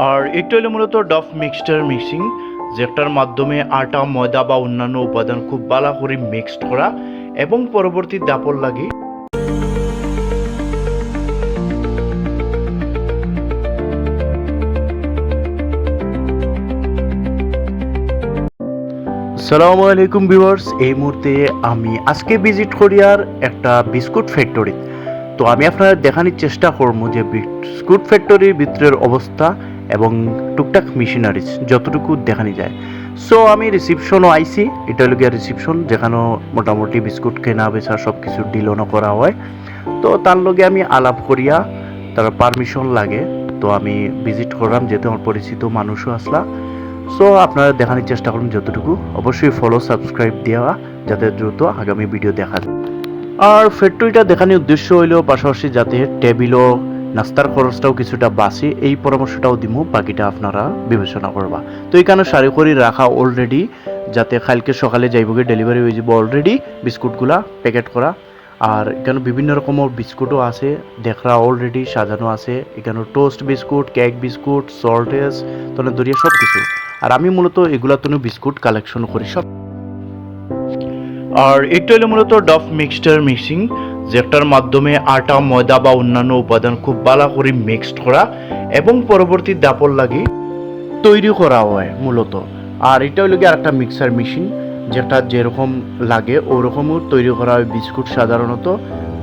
আর এটা হলো মূলত ডফ মিক্সচার মিক্সিং, যেটার মাধ্যমে আটা, ময়দা বা অন্যান্য উপাদান খুব ভালো করে মিক্সড করা এবং পরবর্তী দাপর লাগে। আসসালামু আলাইকুম ভিউয়ার্স, এই মুহূর্তে আমি আজকে ভিজিট করি আর একটা বিস্কুট ফ্যাক্টরি। তো আমি আপনারা দেখানোর চেষ্টা করবো যে বিস্কুট ফ্যাক্টরির ভিতরের অবস্থা এবং টুকটাক মেশিনারিজ যতটুকু দেখানো যায়। সো আমি রিসিপশনও আইছি, এটা হলো গিয়ে রিসিপশন, যেখানে মোটামুটি বিস্কুট কেনা বেচা সব কিছু ডিলও করা হয়। তো তার লগে আমি আলাপ করিয়া তার পারমিশন লাগে, তো আমি ভিজিট করলাম, যেহেতু আমার পরিচিত মানুষও আসলা। সো আপনারা দেখানোর চেষ্টা করুন যতটুকু, অবশ্যই ফলো সাবস্ক্রাইব দেওয়া যাতে দ্রুত আগামী ভিডিও দেখা যায়। আর ফ্যাক্টরিটা দেখানোর উদ্দেশ্য হইল পাশাপাশি যাতে টেবিলও নাস্তার খরচটাও কিছুটা বাঁচে, এই পরামর্শটাও দিমু, বাকিটা আপনারা বিবেচনা করবা। তো এইখানে সারি করে রাখা অলরেডি, যাতে কালকে সকালে যাইবগে ডেলিভারি হয়ে যাব অলরেডি বিস্কুটগুলা প্যাকেট করা। আর এখানে বিভিন্ন রকমের বিস্কুটও আছে, দেখরা অলরেডি সাজানো আছে। এখানে টোস্ট বিস্কুট, কেক বিস্কুট, সল্টেস, তনে দরিয়া সব কিছু। আর আমি মূলত এগুলা তো বিস্কুট কালেকশন করি সব। আর এটা হলো মূলত ডফ মিক্সচার মিক্সিং, যেটার মাধ্যমে আটা, ময়দা বা অন্যান্য উপাদান খুব ভালো করে মিক্সড করা এবং পরবর্তী দাপর লাগে তৈরি করা হয় মূলত। আর এটা হলো গিয়ে আরেকটা মিক্সার মেশিন, যেটা যেরকম লাগে ওরকমও তৈরি করা হয় বিস্কুট সাধারণত।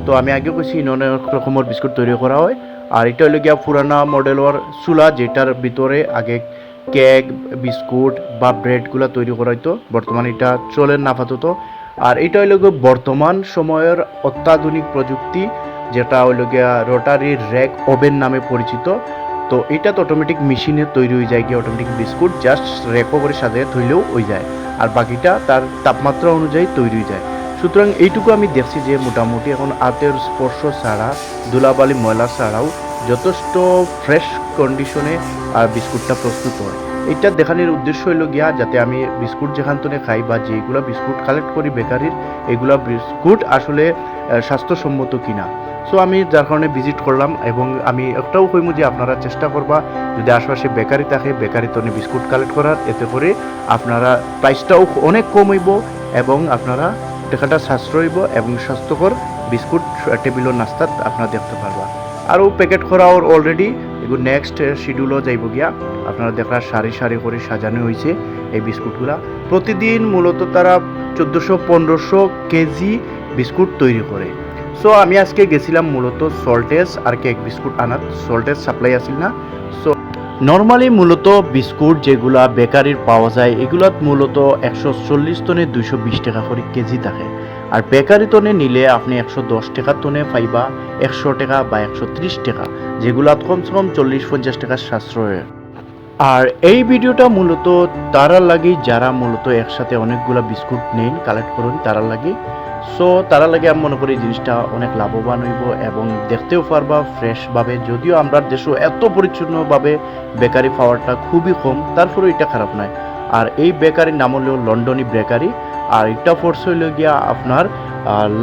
তো আমি আগে কইছি অনেক রকমের বিস্কুট তৈরি করা হয়। আর এটা হলো গিয়া পুরানা মডেলের চুলা, যেটার ভিতরে আগে কেক, বিস্কুট বা ব্রেডগুলো তৈরি করা হইতো, বর্তমানে এটা চলে না আপাতত। আর এটা হইল গিয়ে বর্তমান সময়ের অত্যাধুনিক প্রযুক্তি, যেটা হইল গিয়া রোটারি র্যাক ওভেন নামে পরিচিত। তো এটা তো অটোমেটিক মেশিনে তৈরি হয়ে যায়, গিয়ে অটোমেটিক বিস্কুট জাস্ট র্যাকও করে সাজিয়ে থইলেও হয়ে যায়, আর বাকিটা তার তাপমাত্রা অনুযায়ী তৈরি হয়ে যায়। সুতরাং এইটুকু আমি দেখছি যে মোটামুটি এখন হাতের স্পর্শ ছাড়া, ধুলাবালি ময়লা ছাড়াও যথেষ্ট ফ্রেশ কন্ডিশনে বিস্কুটটা প্রস্তুত হয়। এইটা দেখানোর উদ্দেশ্য হইল গিয়া যাতে আমি বিস্কুট যেখান থেকে খাই বা যেগুলো বিস্কুট কালেক্ট করি বেকারির, এগুলা বিস্কুট আসলে স্বাস্থ্যসম্মত কিনা। সো আমি যার কারণে ভিজিট করলাম, এবং আমি একটাও কইমু যে আপনারা চেষ্টা করবা যদি আশেপাশে বেকারি থাকে বেকারি তো বিস্কুট কালেক্ট করার, এতে করে আপনারা প্রাইসটাও অনেক কম হইব এবং আপনারা টাকাটা সাশ্রয় হইব এবং স্বাস্থ্যকর বিস্কুট টেবিল নাস্তাত আপনারা দেখতে পারবা। আরও প্যাকেট করা ওর অলরেডি এগুলো নেক্সট শিডিউলও যাইব গিয়া। আপনারা দেখার সারি সারি করে সাজানো হয়েছে এই বিস্কুটগুলা। প্রতিদিন মূলত তারা 1400-1500 কেজি বিস্কুট তৈরি করে। সো আমি আজকে গেছিলাম মূলত সল্টেস আর কেক বিস্কুট আনার, সল্টেস সাপ্লাই আসিল না। সো নর্মালি মূলত বিস্কুট যেগুলা বেকারির পাওয়া যায় এগুলাত মূলত 140 টনে 220 টাকা করে কেজি থাকে। আর বেকারি টনে নিলে আপনি 110 টাকা টনে পাইবা 100 টাকা বা 130 টাকা, যেগুলাত কমসে কম 40-50 টাকার সাশ্রয়। আর এই ভিডিওটা মূলত তারা লাগে যারা মূলত একসাথে অনেকগুলো বিস্কুট নেন কালেক্ট করুন তারা লাগে। সো তারা লাগে আমি মনে করি জিনিসটা অনেক লাভবান হইব এবং দেখতেও পারবা ফ্রেশভাবে। যদিও আমরা দেশও এত পরিচ্ছন্নভাবে বেকারি পাওয়ারটা খুবই কম, তারপরেও এটা খারাপ নয়। আর এই বেকারির নাম হলো লন্ডনী বেকারি। আর এটা ফোর্স হইল গিয়া আপনার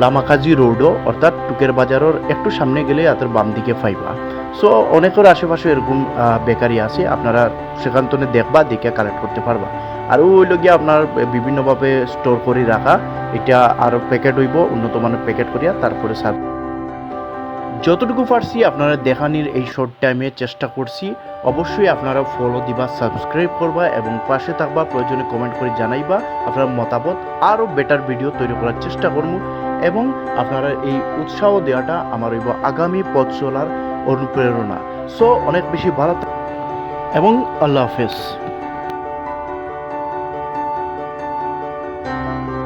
লামাকাজি রোডও, অর্থাৎ টুকের বাজারের একটু সামনে গেলে হাতের বাম দিকে পাইবা। সো অনেকের আশেপাশে এরকম বেকারি আছে, আপনারা সেখান থেকে দেখবা, দেখে কালেক্ট করতে পারবা। আর ওইল গিয়ে আপনার বিভিন্নভাবে স্টোর করে রাখা, এটা আরও প্যাকেট হইব, উন্নত মানের প্যাকেট করিয়া তারপরে সার। যতটুকু পারছি আপনারা দেখানির এই শর্ট টাইমে চেষ্টা করছি। অবশ্যই আপনারা ফলো দিবা, সাবস্ক্রাইব করবা এবং পাশে থাকবা, প্রয়োজনে কমেন্ট করে জানাইবা আপনার মতামত। আরও বেটার ভিডিও তৈরি করার চেষ্টা করবো এবং আপনারা এই উৎসাহ দেওয়াটা আমার হইব আগামী পথ চলার অনুপ্রেরণা। সো অনেক বেশি ভালো এবং আল্লাহ হাফেজ।